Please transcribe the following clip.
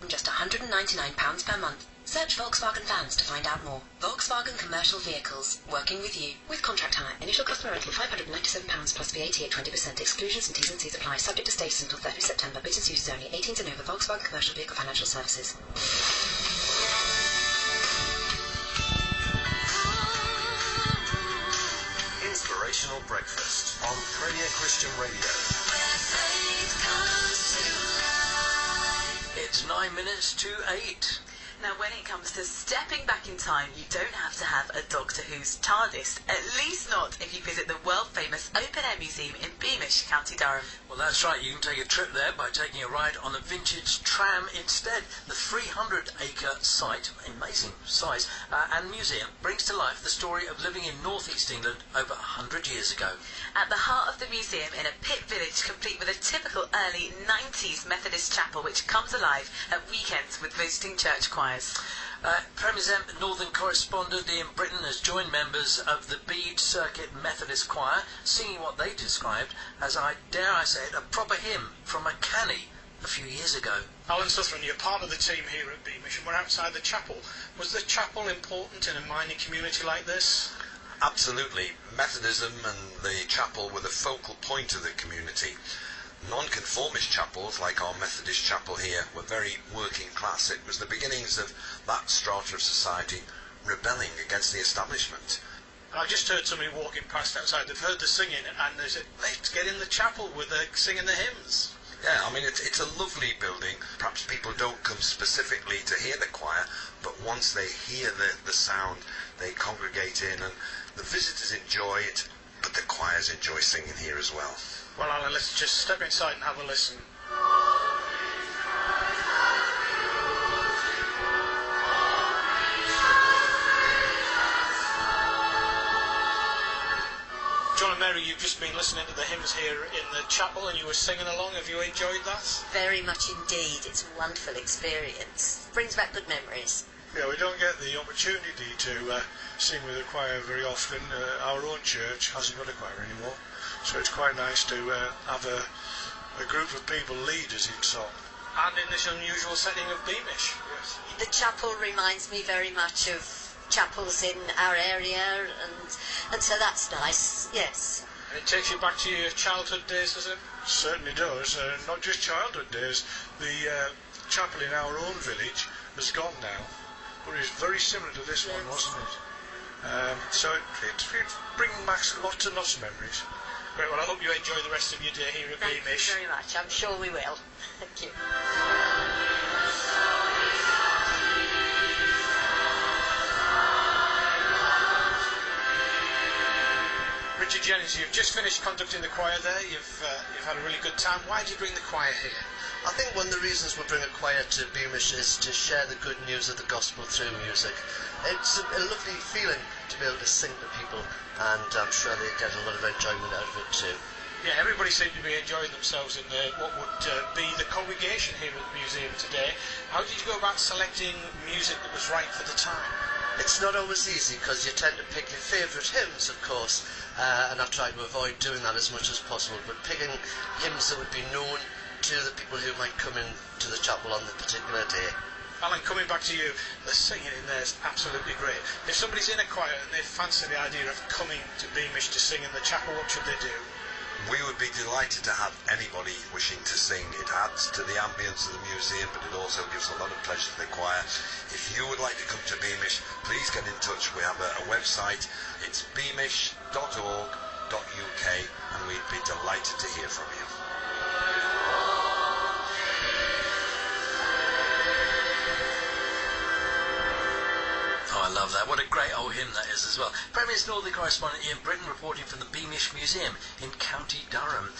from just £199 per month. Search Volkswagen Vans to find out more. Volkswagen Commercial Vehicles, working with you. With contract hire, initial customer rental £597 plus VAT at 20%. Exclusions and T's and C's apply. Subject to status until 30 September. Business users only. 18 and over. Volkswagen Commercial Vehicle Financial Services. Inspirational Breakfast on Premier Christian Radio. It's 9 minutes to 8. Now, when it comes to stepping back in time, you don't have to have a Doctor Who's TARDIS, at least not if you visit the world-famous open-air museum in Beamish, County Durham. Well, that's right. You can take a trip there by taking a ride on a vintage tram instead. The 300-acre site, amazing size, and museum brings to life the story of living in northeast England over 100 years ago. At the heart of the museum, in a pit village complete with a typical early 90s Methodist chapel which comes alive at weekends with visiting church choirs. Premier's Northern correspondent Ian Britton has joined members of the Bede Circuit Methodist Choir singing what they described as, dare I say it, a proper hymn from a canny a few years ago. Alan Southron, you're part of the team here at Beamish and we're outside the chapel. Was the chapel important in a mining community like this? Absolutely. Methodism and the chapel were the focal point of the community. Non-conformist chapels, like our Methodist chapel here, were very working class. It was the beginnings of that strata of society rebelling against the establishment. I just heard somebody walking past outside. They've heard the singing and they said, let's get in the chapel with singing the hymns. Yeah, I mean, it's a lovely building. Perhaps people don't come specifically to hear the choir, but once they hear the sound, they congregate in, and the visitors enjoy it, but the choirs enjoy singing here as well. Well, Alan, let's just step inside and have a listen. John and Mary, you've just been listening to the hymns here in the chapel and you were singing along. Have you enjoyed that? Very much indeed. It's a wonderful experience. Brings back good memories. Yeah, we don't get the opportunity to sing with a choir very often. Our own church hasn't got a choir anymore, so it's quite nice to have a group of people lead us in song. And in this unusual setting of Beamish. Yes. The chapel reminds me very much of chapels in our area, and so that's nice, yes. And it takes you back to your childhood days, does it? Certainly does. Not just childhood days. The chapel in our own village has gone now, but it's very similar to this one, wasn't it? So it's bringing back lots and lots of memories. Great, well I hope you enjoy the rest of your day here at Beamish. Thank you very much, I'm sure we will. Thank you. Richard Jennings, you've just finished conducting the choir there. You've had a really good time. Why did you bring the choir here? I think one of the reasons we bring a choir to Beamish is to share the good news of the gospel through music. It's a lovely feeling to be able to sing to people, and I'm sure they get a lot of enjoyment out of it too. Yeah, everybody seemed to be enjoying themselves in what would be the congregation here at the museum today. How did you go about selecting music that was right for the time? It's not always easy because you tend to pick your favourite hymns, of course, and I try to avoid doing that as much as possible, but picking hymns that would be known to the people who might come in to the chapel on the particular day. Alan, coming back to you, the singing in there is absolutely great. If somebody's in a choir and they fancy the idea of coming to Beamish to sing in the chapel, what should they do? We would be delighted to have anybody wishing to sing. It adds to the ambience of the museum, but it also gives a lot of pleasure to the choir. If you would like to come to Beamish, please get in touch. We have a website. It's beamish.org.uk, and we'd be delighted to hear from you. I love that. What a great old hymn that is as well. Premier's Northern correspondent Ian Britton reporting from the Beamish Museum in County Durham.